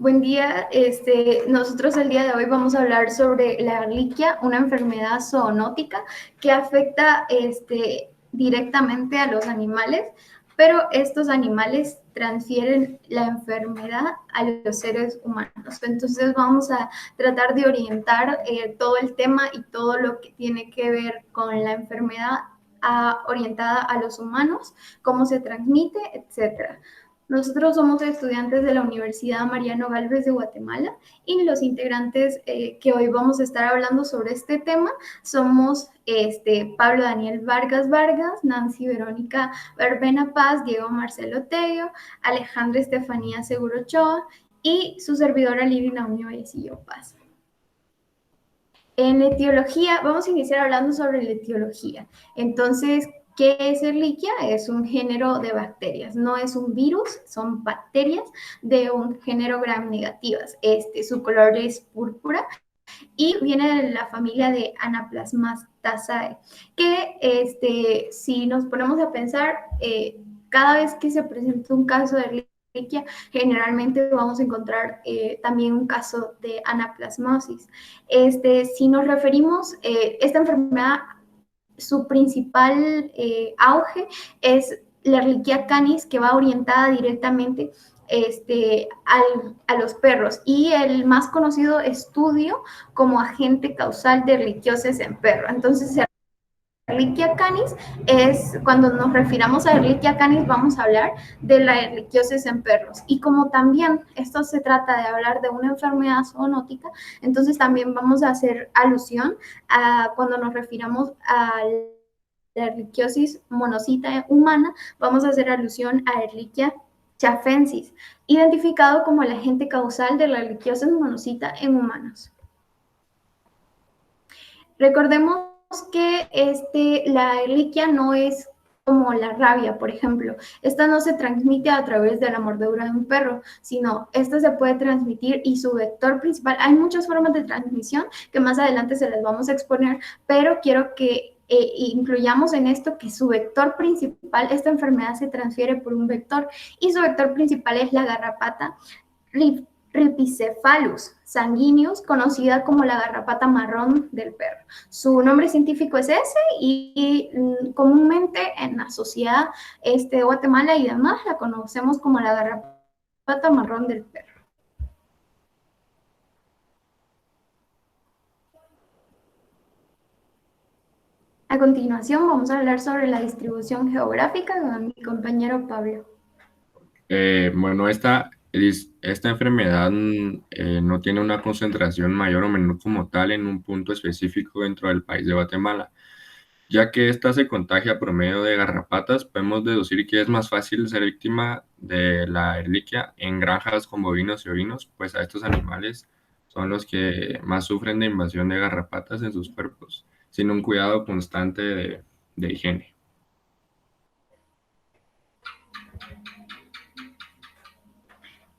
Buen día. Nosotros el día de hoy vamos a hablar sobre la erliquia, una enfermedad zoonótica que afecta directamente a los animales, pero estos animales transfieren la enfermedad a los seres humanos. Entonces vamos a tratar de orientar todo el tema y todo lo que tiene que ver con la enfermedad orientada a los humanos, cómo se transmite, etcétera. Nosotros somos estudiantes de la Universidad Mariano Galvez de Guatemala y los integrantes que hoy vamos a estar hablando sobre este tema somos Pablo Daniel Vargas Vargas, Nancy Verónica Verbena Paz, Diego Marcelo Tello, Alejandra Estefanía Seguro Ochoa y su servidora Lili Naumio Vallecillo Paz. En etiología, vamos a iniciar hablando sobre la etiología. Entonces, ¿qué es Ehrlichia? Es un género de bacterias, no es un virus, son bacterias de un género gram negativas. Su color es púrpura y viene de la familia de Anaplasmastaceae, que si nos ponemos a pensar, cada vez que se presenta un caso de Ehrlichia, generalmente vamos a encontrar también un caso de anaplasmosis. Si nos referimos, esta enfermedad, su principal auge es la Ehrlichia canis, que va orientada directamente a los perros, y el más conocido estudio como agente causal de erliquiosis en perro. Entonces, Ehrlichia canis es, cuando nos refiramos a Ehrlichia canis, vamos a hablar de la erliquiosis en perros. Y como también esto se trata de hablar de una enfermedad zoonótica, entonces también vamos a hacer alusión a cuando nos refiramos a la erliquiosis monocita humana, vamos a hacer alusión a Ehrlichia chafensis, identificado como el agente causal de la erliquiosis monocita en humanos. Recordemos que la erliquia no es como la rabia, por ejemplo. Esta no se transmite a través de la mordedura de un perro, sino esta se puede transmitir, y su vector principal, hay muchas formas de transmisión que más adelante se las vamos a exponer, pero quiero que incluyamos en esto que su vector principal, esta enfermedad se transfiere por un vector, y su vector principal es la garrapata Rhipicephalus sanguineus, conocida como la garrapata marrón del perro. Su nombre científico es ese, y comúnmente en la sociedad de Guatemala y demás la conocemos como la garrapata marrón del perro. A continuación vamos a hablar sobre la distribución geográfica con mi compañero Pablo. Bueno, esta enfermedad no tiene una concentración mayor o menor como tal en un punto específico dentro del país de Guatemala. Ya que esta se contagia por medio de garrapatas, podemos deducir que es más fácil ser víctima de la erliquia en granjas con bovinos y ovinos, pues a estos animales son los que más sufren de invasión de garrapatas en sus cuerpos, sin un cuidado constante de higiene.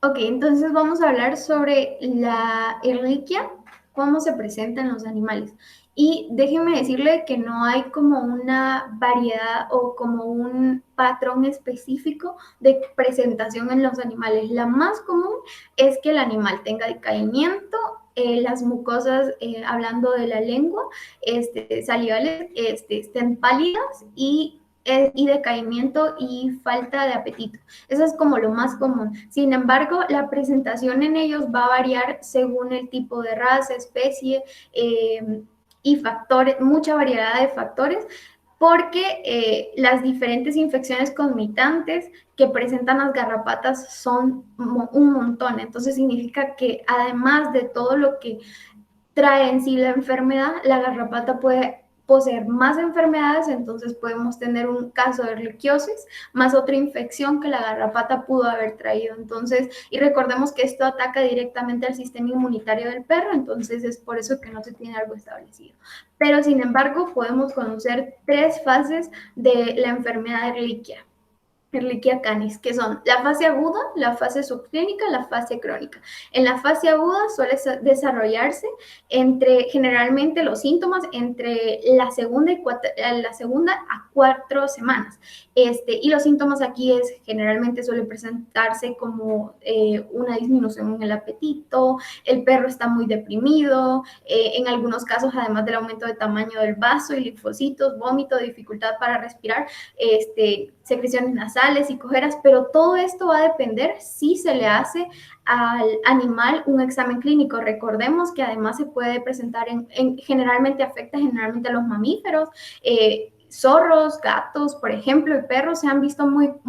Ok, entonces vamos a hablar sobre la erliquia, cómo se presenta en los animales. Y déjenme decirle que no hay como una variedad o como un patrón específico de presentación en los animales. La más común es que el animal tenga decaimiento, las mucosas, hablando de la lengua, salivales, estén pálidas y decaimiento y falta de apetito. Eso es como lo más común. Sin embargo, la presentación en ellos va a variar según el tipo de raza, especie y factores, mucha variedad de factores, porque las diferentes infecciones concomitantes que presentan las garrapatas son un montón. Entonces significa que además de todo lo que trae en sí la enfermedad, la garrapata puede poseer más enfermedades. Entonces podemos tener un caso de erliquiosis más otra infección que la garrapata pudo haber traído. Entonces, y recordemos que esto ataca directamente al sistema inmunitario del perro, entonces es por eso que no se tiene algo establecido. Pero sin embargo, podemos conocer tres fases de la enfermedad de erliquia. Ehrlichia canis, que son la fase aguda, la fase subclínica, la fase crónica. En la fase aguda suele desarrollarse generalmente los síntomas entre la segunda a 4 semanas. Y los síntomas aquí generalmente suelen presentarse como una disminución en el apetito, el perro está muy deprimido, en algunos casos además del aumento de tamaño del vaso y linfocitos, vómito, dificultad para respirar, secreciones nasales y cojeras, pero todo esto va a depender si se le hace al animal un examen clínico. Recordemos que además se puede presentar generalmente afecta generalmente a los mamíferos, zorros, gatos, por ejemplo, y perros se han visto muy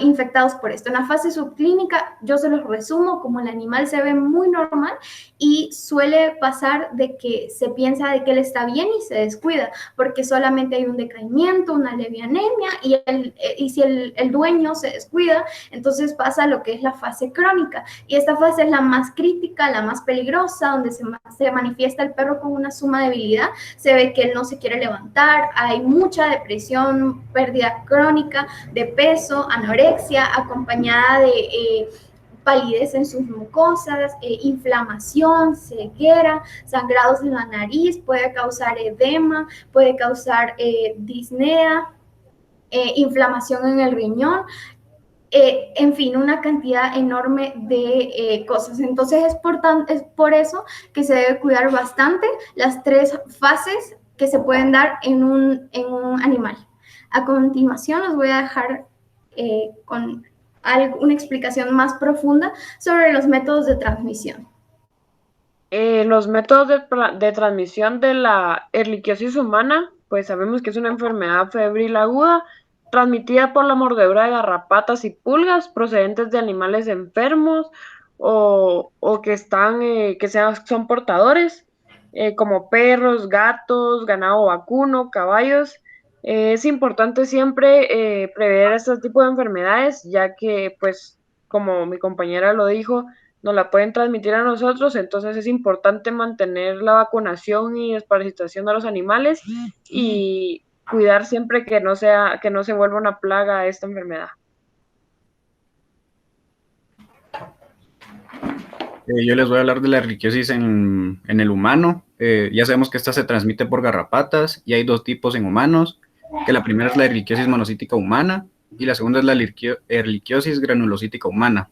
infectados por esto. En la fase subclínica, yo se los resumo, como el animal se ve muy normal y suele pasar de que se piensa de que él está bien y se descuida, porque solamente hay un decaimiento, una leve anemia, y si el dueño se descuida, entonces pasa lo que es la fase crónica. Y esta fase es la más crítica, la más peligrosa, donde se manifiesta el perro con una suma debilidad, se ve que él no se quiere levantar, hay mucha depresión, pérdida crónica de peso, anorexia, acompañada de palidez en sus mucosas, inflamación, ceguera, sangrados en la nariz, puede causar edema, puede causar disnea, inflamación en el riñón, en fin, una cantidad enorme de cosas. Entonces es por eso que se debe cuidar bastante las 3 fases que se pueden dar en un animal. A continuación los voy a dejar con una explicación más profunda sobre los métodos de transmisión. Los métodos de transmisión de la erliquiosis humana, pues sabemos que es una enfermedad febril aguda transmitida por la mordedura de garrapatas y pulgas procedentes de animales enfermos o que son portadores, como perros, gatos, ganado vacuno, caballos. Es importante siempre prever este tipo de enfermedades, ya que, pues, como mi compañera lo dijo, nos la pueden transmitir a nosotros, entonces es importante mantener la vacunación y desparasitación de los animales y cuidar siempre que no se vuelva una plaga esta enfermedad. Yo les voy a hablar de la erliquiosis en el humano. Ya sabemos que esta se transmite por garrapatas y hay 2 tipos en humanos, que la primera es la erliquiosis monocítica humana y la segunda es la erliquiosis granulocítica humana.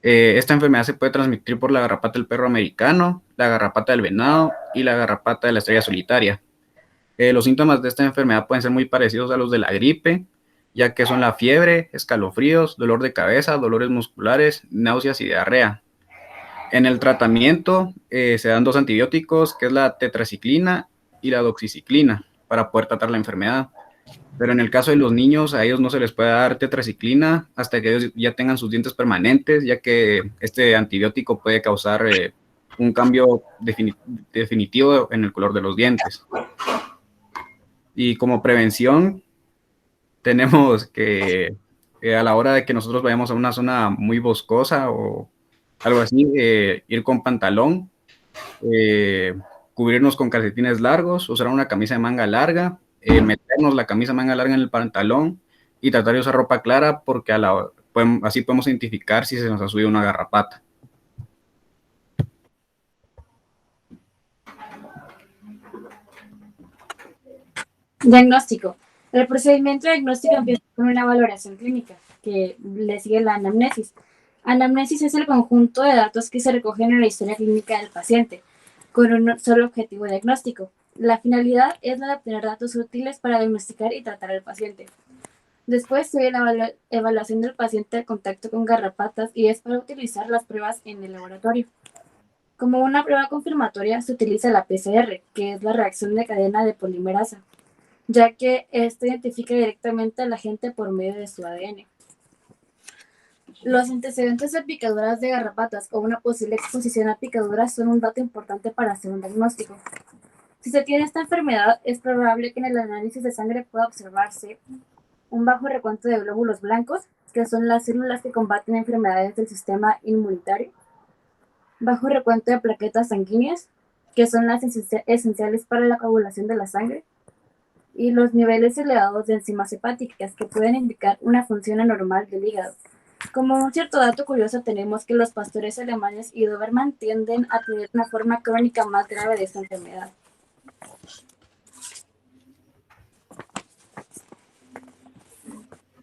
Esta enfermedad se puede transmitir por la garrapata del perro americano, la garrapata del venado y la garrapata de la estrella solitaria. Los síntomas de esta enfermedad pueden ser muy parecidos a los de la gripe, ya que son la fiebre, escalofríos, dolor de cabeza, dolores musculares, náuseas y diarrea. En el tratamiento se dan 2 antibióticos, que es la tetraciclina y la doxiciclina, para poder tratar la enfermedad. Pero en el caso de los niños, a ellos no se les puede dar tetraciclina hasta que ellos ya tengan sus dientes permanentes, ya que este antibiótico puede causar un cambio definitivo en el color de los dientes. Y como prevención, tenemos que a la hora de que nosotros vayamos a una zona muy boscosa o algo así, ir con pantalón, cubrirnos con calcetines largos, usar una camisa de manga larga, meternos la camisa de manga larga en el pantalón y tratar de usar ropa clara porque así podemos identificar si se nos ha subido una garrapata. Diagnóstico. El procedimiento diagnóstico empieza con una valoración clínica, que le sigue la anamnesis. Anamnesis es el conjunto de datos que se recogen en la historia clínica del paciente, con un solo objetivo diagnóstico. La finalidad es la de obtener datos útiles para diagnosticar y tratar al paciente. Después sigue la evaluación del paciente de contacto con garrapatas y es para utilizar las pruebas en el laboratorio. Como una prueba confirmatoria se utiliza la PCR, que es la reacción de cadena de polimerasa, ya que esto identifica directamente al agente por medio de su ADN. Los antecedentes de picaduras de garrapatas o una posible exposición a picaduras son un dato importante para hacer un diagnóstico. Si se tiene esta enfermedad, es probable que en el análisis de sangre pueda observarse un bajo recuento de glóbulos blancos, que son las células que combaten enfermedades del sistema inmunitario, bajo recuento de plaquetas sanguíneas, que son las esenciales para la coagulación de la sangre, y los niveles elevados de enzimas hepáticas que pueden indicar una función anormal del hígado. Como un cierto dato curioso tenemos que los pastores alemanes y Doberman tienden a tener una forma crónica más grave de esta enfermedad.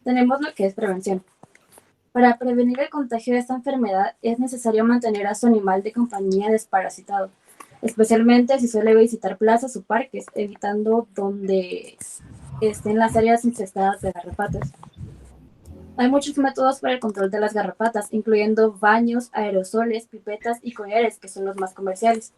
Tenemos lo que es prevención. Para prevenir el contagio de esta enfermedad es necesario mantener a su animal de compañía desparasitado, especialmente si suele visitar plazas o parques, evitando donde estén las áreas infestadas de garrapatas. Hay muchos métodos para el control de las garrapatas, incluyendo baños, aerosoles, pipetas y collares, que son los más comerciales.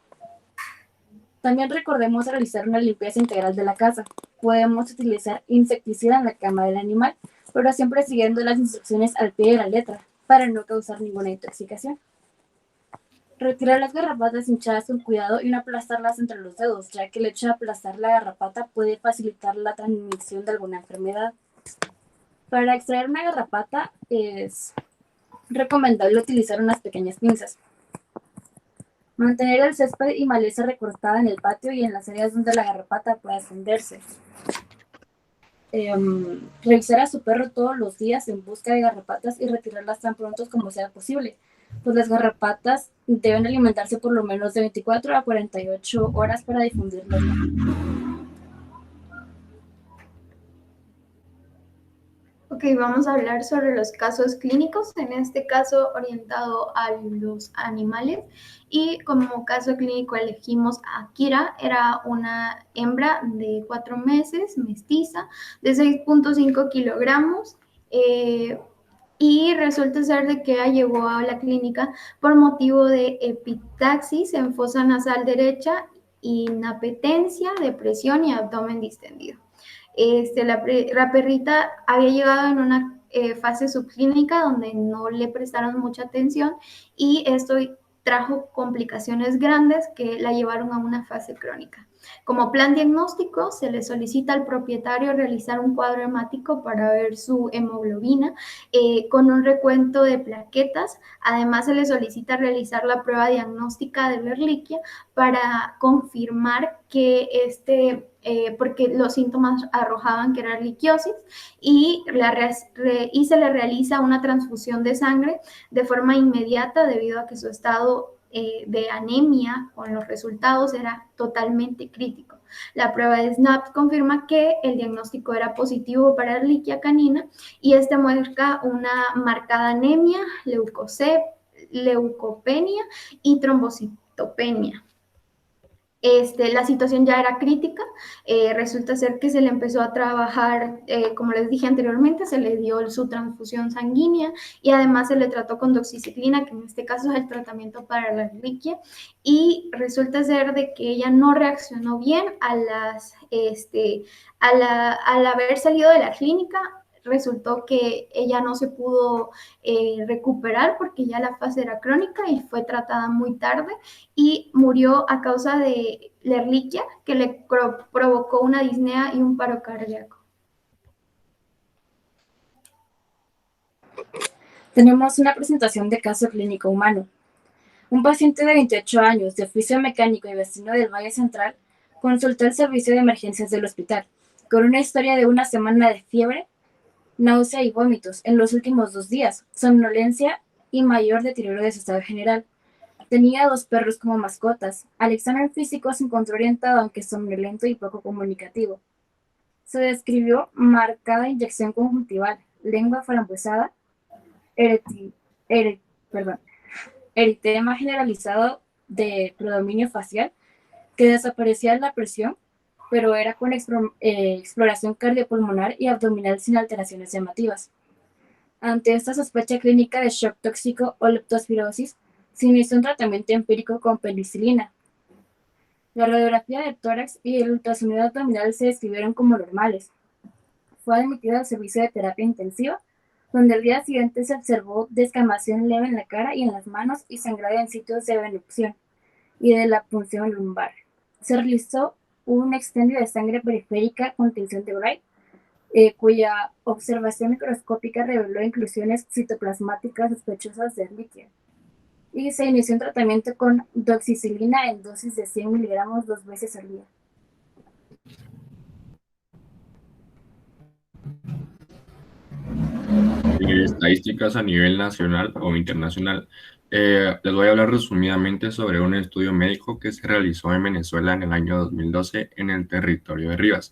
También recordemos realizar una limpieza integral de la casa. Podemos utilizar insecticida en la cama del animal, pero siempre siguiendo las instrucciones al pie de la letra, para no causar ninguna intoxicación. Retirar las garrapatas hinchadas con cuidado y no aplastarlas entre los dedos, ya que el hecho de aplastar la garrapata puede facilitar la transmisión de alguna enfermedad. Para extraer una garrapata es recomendable utilizar unas pequeñas pinzas. Mantener el césped y maleza recortada en el patio y en las áreas donde la garrapata pueda esconderse. Revisar a su perro todos los días en busca de garrapatas y retirarlas tan pronto como sea posible, pues las garrapatas deben alimentarse por lo menos de 24 a 48 horas para difundirlas. Ok, vamos a hablar sobre los casos clínicos, en este caso orientado a los animales. Y como caso clínico elegimos a Kira, era una hembra de 4 meses, mestiza, de 6.5 kilogramos. Y resulta ser de que ella llegó a la clínica por motivo de epitaxis en fosa nasal derecha, inapetencia, depresión y abdomen distendido. La perrita había llegado en una fase subclínica donde no le prestaron mucha atención y esto trajo complicaciones grandes que la llevaron a una fase crónica. Como plan diagnóstico, se le solicita al propietario realizar un cuadro hemático para ver su hemoglobina con un recuento de plaquetas. Además, se le solicita realizar la prueba diagnóstica de la Ehrlichia para confirmar que porque los síntomas arrojaban que era erliquiosis y se le realiza una transfusión de sangre de forma inmediata debido a que su estado de anemia con los resultados era totalmente crítico. La prueba de SNAP confirma que el diagnóstico era positivo para Ehrlichia canina y muestra una marcada anemia, leucopenia y trombocitopenia. La situación ya era crítica, resulta ser que se le empezó a trabajar, como les dije anteriormente, se le dio su transfusión sanguínea y además se le trató con doxiciclina, que en este caso es el tratamiento para la Ehrlichia, y resulta ser de que ella no reaccionó bien al haber salido de la clínica. Resultó que ella no se pudo recuperar porque ya la fase era crónica y fue tratada muy tarde y murió a causa de la Ehrlichia, que le provocó una disnea y un paro cardíaco. Tenemos una presentación de caso clínico humano. Un paciente de 28 años, de oficio mecánico y vecino del Valle Central, consultó el servicio de emergencias del hospital, con una historia de una semana de fiebre, náusea y vómitos en los últimos 2 días, somnolencia y mayor deterioro de su estado general. Tenía 2 perros como mascotas. Al examen físico se encontró orientado, aunque somnolento y poco comunicativo. Se describió marcada inyección conjuntival, lengua frambuesada, eritema generalizado de predominio facial, que desaparecía en la presión, pero era con exploración cardiopulmonar y abdominal sin alteraciones llamativas. Ante esta sospecha clínica de shock tóxico o leptospirosis, se inició un tratamiento empírico con penicilina. La radiografía de tórax y el ultrasonido abdominal se describieron como normales. Fue admitida al servicio de terapia intensiva, donde al día siguiente se observó descamación leve en la cara y en las manos y sangrado en sitios de venucción y de la punción lumbar. Se realizó un extendio de sangre periférica con tinción de Wright, cuya observación microscópica reveló inclusiones citoplasmáticas sospechosas de Ehrlichia. Y se inició un tratamiento con doxiciclina en dosis de 100 miligramos 2 veces al día. Estadísticas a nivel nacional o internacional. Les voy a hablar resumidamente sobre un estudio médico que se realizó en Venezuela en el año 2012 en el territorio de Rivas.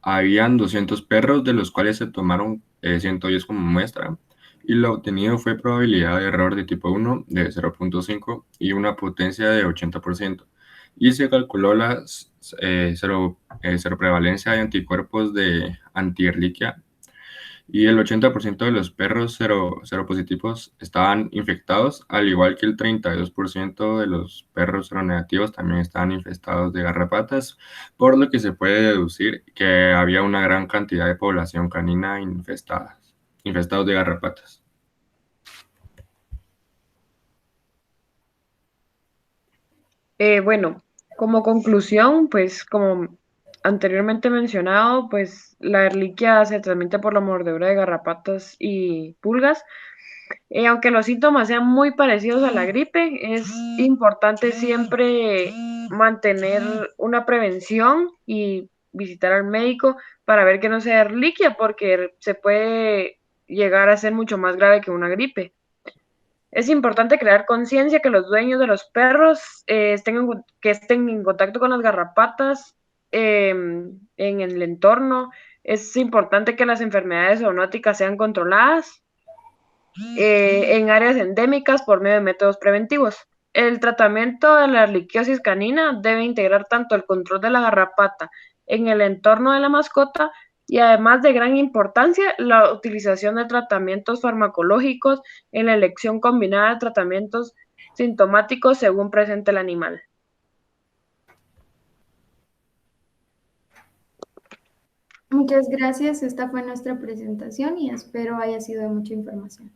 Habían 200 perros, de los cuales se tomaron 110 como muestra, y lo obtenido fue probabilidad de error de tipo 1 de 0.5 y una potencia de 80%. Y se calculó la cero prevalencia de anticuerpos de antierliquia, y el 80% de los perros seropositivos estaban infectados, al igual que el 32% de los perros seronegativos también estaban infestados de garrapatas, por lo que se puede deducir que había una gran cantidad de población canina infestados de garrapatas. Bueno, como conclusión, pues como anteriormente mencionado, pues la erliquia se transmite por la mordedura de garrapatas y pulgas. Aunque los síntomas sean muy parecidos a la gripe, es importante siempre mantener una prevención y visitar al médico para ver que no sea erliquia, porque se puede llegar a ser mucho más grave que una gripe. Es importante crear conciencia que los dueños de los perros que estén en contacto con las garrapatas en el entorno. Es importante que las enfermedades zoonóticas sean controladas en áreas endémicas por medio de métodos preventivos. El tratamiento de la erliquiosis canina debe integrar tanto el control de la garrapata en el entorno de la mascota y además de gran importancia la utilización de tratamientos farmacológicos en la elección combinada de tratamientos sintomáticos según presente el animal. Muchas gracias. Esta fue nuestra presentación y espero haya sido de mucha información.